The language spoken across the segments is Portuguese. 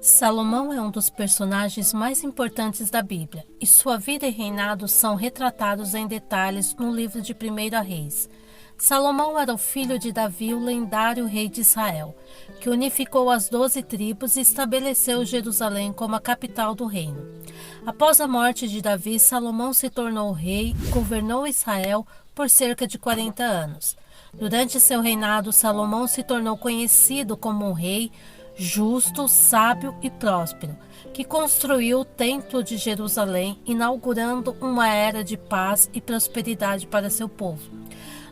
Salomão é um dos personagens mais importantes da Bíblia, e sua vida e reinado são retratados em detalhes no livro de 1 Reis. Salomão era o filho de Davi, o lendário rei de Israel, que unificou as 12 tribos e estabeleceu Jerusalém como a capital do reino. Após a morte de Davi, Salomão se tornou rei e governou Israel por cerca de 40 anos. Durante seu reinado, Salomão se tornou conhecido como um rei justo, sábio e próspero, que construiu o Templo de Jerusalém, inaugurando uma era de paz e prosperidade para seu povo.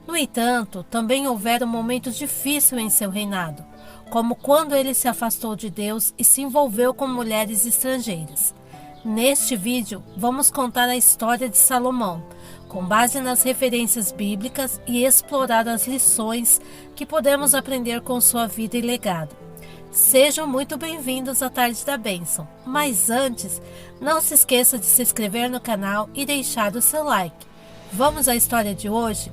No entanto, também houveram momentos difíceis em seu reinado, como quando ele se afastou de Deus e se envolveu com mulheres estrangeiras. Neste vídeo, vamos contar a história de Salomão, com base nas referências bíblicas e explorar as lições que podemos aprender com sua vida e legado. Sejam muito bem-vindos à Tarde da Bênção, mas antes, não se esqueça de se inscrever no canal e deixar o seu like. Vamos à história de hoje?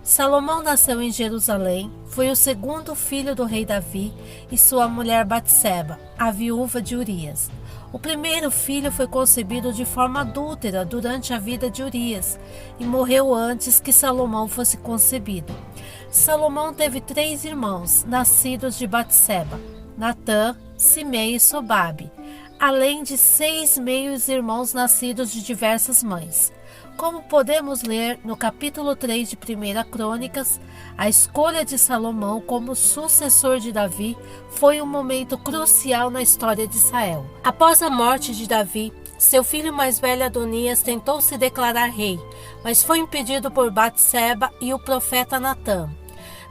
Salomão nasceu em Jerusalém, foi o segundo filho do rei Davi e sua mulher Batseba, a viúva de Urias. O primeiro filho foi concebido de forma adúltera durante a vida de Urias e morreu antes que Salomão fosse concebido. Salomão teve 3 irmãos, nascidos de Batseba: Natã, Simei e Sobabe, além de 6 meios-irmãos nascidos de diversas mães. Como podemos ler no capítulo 3 de 1 Crônicas, a escolha de Salomão como sucessor de Davi foi um momento crucial na história de Israel. Após a morte de Davi, seu filho mais velho Adonias tentou se declarar rei, mas foi impedido por Batseba e o profeta Natã.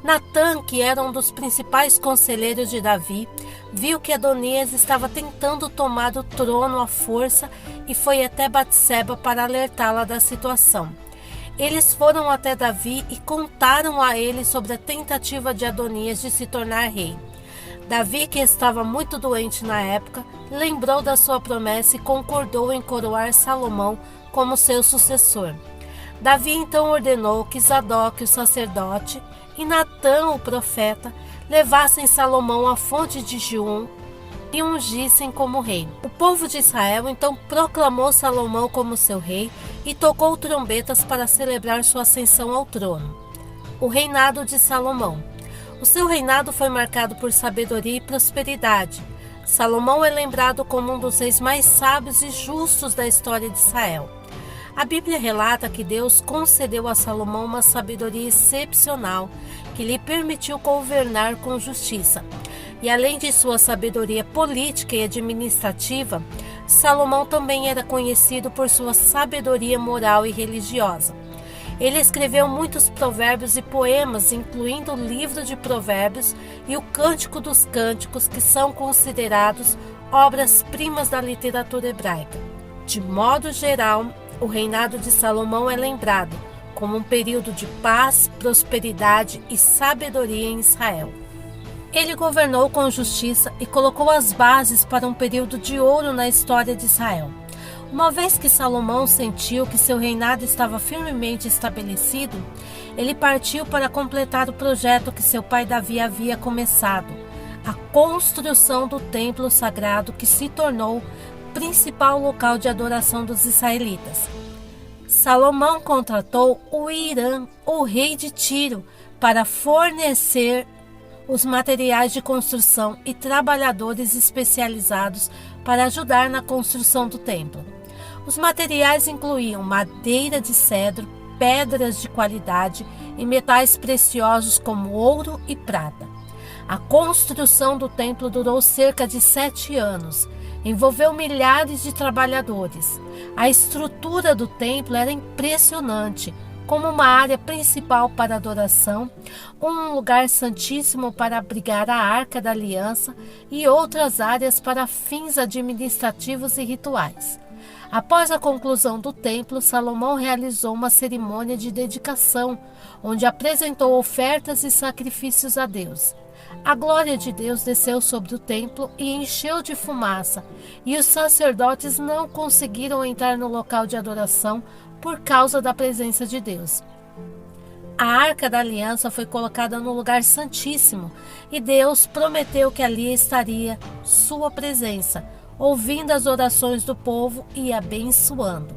Natã, que era um dos principais conselheiros de Davi, viu que Adonias estava tentando tomar o trono à força e foi até Batseba para alertá-la da situação. Eles foram até Davi e contaram a ele sobre a tentativa de Adonias de se tornar rei. Davi, que estava muito doente na época, lembrou da sua promessa e concordou em coroar Salomão como seu sucessor. Davi então ordenou que Zadok, o sacerdote, e Natã, o profeta, levassem Salomão à fonte de Gium e ungissem como rei. O povo de Israel então proclamou Salomão como seu rei e tocou trombetas para celebrar sua ascensão ao trono. O reinado de Salomão. O seu reinado foi marcado por sabedoria e prosperidade. Salomão é lembrado como um dos reis mais sábios e justos da história de Israel. A Bíblia relata que Deus concedeu a Salomão uma sabedoria excepcional que lhe permitiu governar com justiça. E além de sua sabedoria política e administrativa, Salomão também era conhecido por sua sabedoria moral e religiosa. Ele escreveu muitos provérbios e poemas, incluindo o livro de Provérbios e o Cântico dos Cânticos, que são considerados obras-primas da literatura hebraica. De modo geral, o reinado de Salomão é lembrado como um período de paz, prosperidade e sabedoria em Israel. Ele governou com justiça e colocou as bases para um período de ouro na história de Israel. Uma vez que Salomão sentiu que seu reinado estava firmemente estabelecido, ele partiu para completar o projeto que seu pai Davi havia começado, a construção do templo sagrado que se tornou principal local de adoração dos israelitas. Salomão contratou o Irã, o rei de Tiro, para fornecer os materiais de construção e trabalhadores especializados para ajudar na construção do templo. Os materiais incluíam madeira de cedro, pedras de qualidade e metais preciosos como ouro e prata. A construção do templo durou cerca de 7 anos. Envolveu milhares de trabalhadores. A estrutura do templo era impressionante, como uma área principal para adoração, um lugar santíssimo para abrigar a Arca da Aliança e outras áreas para fins administrativos e rituais. Após a conclusão do templo, Salomão realizou uma cerimônia de dedicação, onde apresentou ofertas e sacrifícios a Deus. A glória de Deus desceu sobre o templo e encheu de fumaça, e os sacerdotes não conseguiram entrar no local de adoração por causa da presença de Deus. A Arca da Aliança foi colocada no lugar santíssimo e Deus prometeu que ali estaria sua presença, ouvindo as orações do povo e abençoando.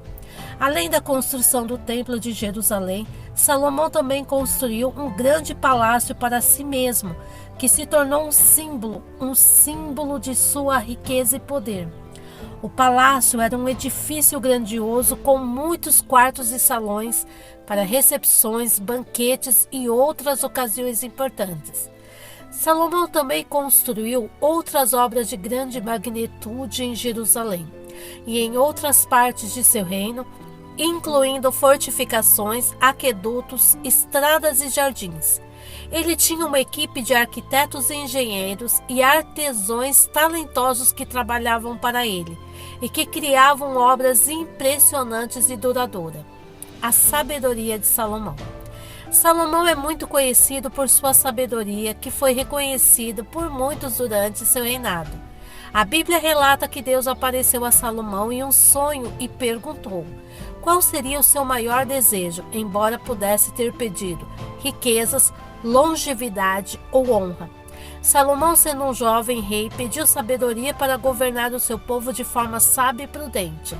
Além da construção do Templo de Jerusalém, Salomão também construiu um grande palácio para si mesmo, que se tornou um símbolo de sua riqueza e poder. O palácio era um edifício grandioso com muitos quartos e salões para recepções, banquetes e outras ocasiões importantes. Salomão também construiu outras obras de grande magnitude em Jerusalém e em outras partes de seu reino, incluindo fortificações, aquedutos, estradas e jardins. Ele tinha uma equipe de arquitetos e engenheiros e artesãos talentosos que trabalhavam para ele e que criavam obras impressionantes e duradouras. A sabedoria de Salomão. Salomão é muito conhecido por sua sabedoria, que foi reconhecida por muitos durante seu reinado. A Bíblia relata que Deus apareceu a Salomão em um sonho e perguntou qual seria o seu maior desejo, embora pudesse ter pedido riquezas, longevidade ou honra. Salomão, sendo um jovem rei, pediu sabedoria para governar o seu povo de forma sábia e prudente.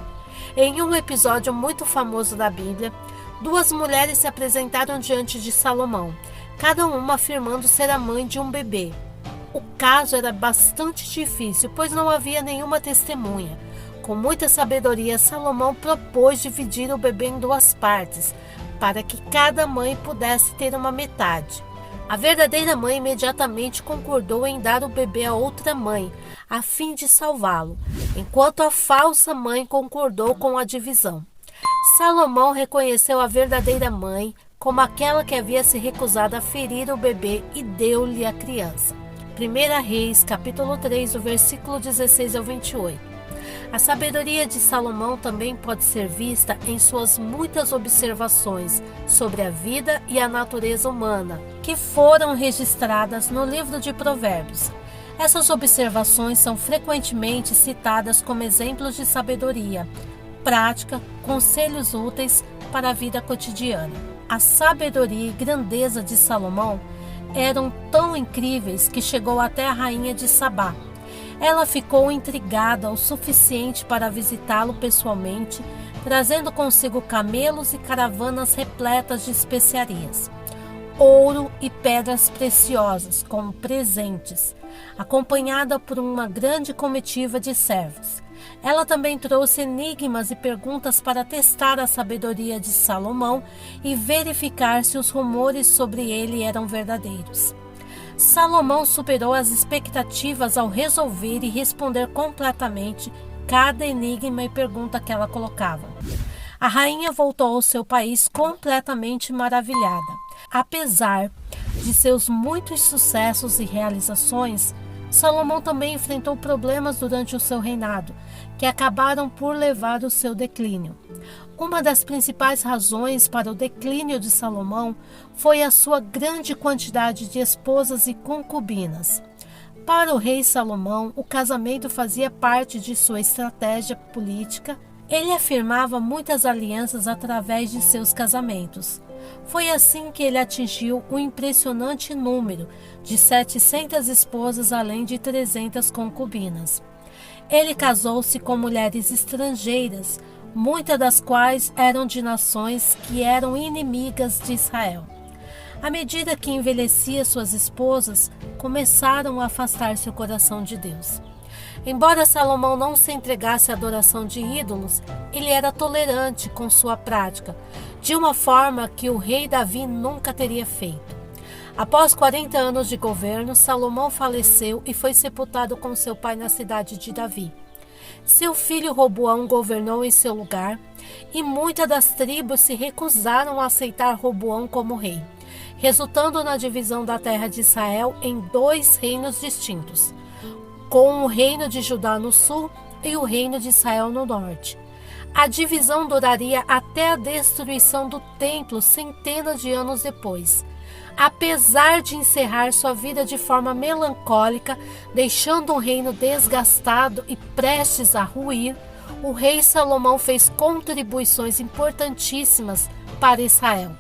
Em um episódio muito famoso da Bíblia, duas mulheres se apresentaram diante de Salomão, cada uma afirmando ser a mãe de um bebê. O caso era bastante difícil, pois não havia nenhuma testemunha. Com muita sabedoria, Salomão propôs dividir o bebê em duas partes, para que cada mãe pudesse ter uma metade. A verdadeira mãe imediatamente concordou em dar o bebê a outra mãe, a fim de salvá-lo, enquanto a falsa mãe concordou com a divisão. Salomão reconheceu a verdadeira mãe como aquela que havia se recusado a ferir o bebê e deu-lhe a criança. 1 Reis, capítulo 3, o versículo 16 ao 28. A sabedoria de Salomão também pode ser vista em suas muitas observações sobre a vida e a natureza humana, que foram registradas no livro de Provérbios. Essas observações são frequentemente citadas como exemplos de sabedoria, prática, conselhos úteis para a vida cotidiana. A sabedoria e grandeza de Salomão eram tão incríveis que chegou até a rainha de Sabá. Ela ficou intrigada o suficiente para visitá-lo pessoalmente, trazendo consigo camelos e caravanas repletas de especiarias, ouro e pedras preciosas como presentes, acompanhada por uma grande comitiva de servos. Ela também trouxe enigmas e perguntas para testar a sabedoria de Salomão e verificar se os rumores sobre ele eram verdadeiros. Salomão superou as expectativas ao resolver e responder completamente cada enigma e pergunta que ela colocava. A rainha voltou ao seu país completamente maravilhada. Apesar de seus muitos sucessos e realizações, Salomão também enfrentou problemas durante o seu reinado, que acabaram por levar ao seu declínio. Uma das principais razões para o declínio de Salomão foi a sua grande quantidade de esposas e concubinas. Para o rei Salomão, o casamento fazia parte de sua estratégia política. Ele afirmava muitas alianças através de seus casamentos. Foi assim que ele atingiu um impressionante número de 700 esposas, além de 300 concubinas. Ele casou-se com mulheres estrangeiras, muitas das quais eram de nações que eram inimigas de Israel. À medida que envelhecia, suas esposas começaram a afastar seu coração de Deus. Embora Salomão não se entregasse à adoração de ídolos, ele era tolerante com sua prática, de uma forma que o rei Davi nunca teria feito. Após 40 anos de governo, Salomão faleceu e foi sepultado com seu pai na cidade de Davi. Seu filho Roboão governou em seu lugar, e muitas das tribos se recusaram a aceitar Roboão como rei, resultando na divisão da terra de Israel em dois reinos distintos, com o reino de Judá no sul e o reino de Israel no norte. A divisão duraria até a destruição do templo centenas de anos depois. Apesar de encerrar sua vida de forma melancólica, deixando um reino desgastado e prestes a ruir, o rei Salomão fez contribuições importantíssimas para Israel.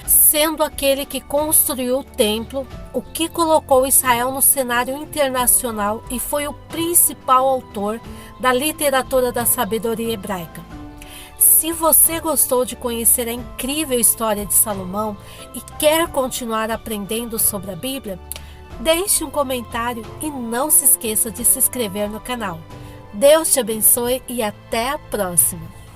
sendo aquele que construiu o templo, o que colocou Israel no cenário internacional e foi o principal autor da literatura da sabedoria hebraica. Se você gostou de conhecer a incrível história de Salomão e quer continuar aprendendo sobre a Bíblia, deixe um comentário e não se esqueça de se inscrever no canal. Deus te abençoe e até a próxima!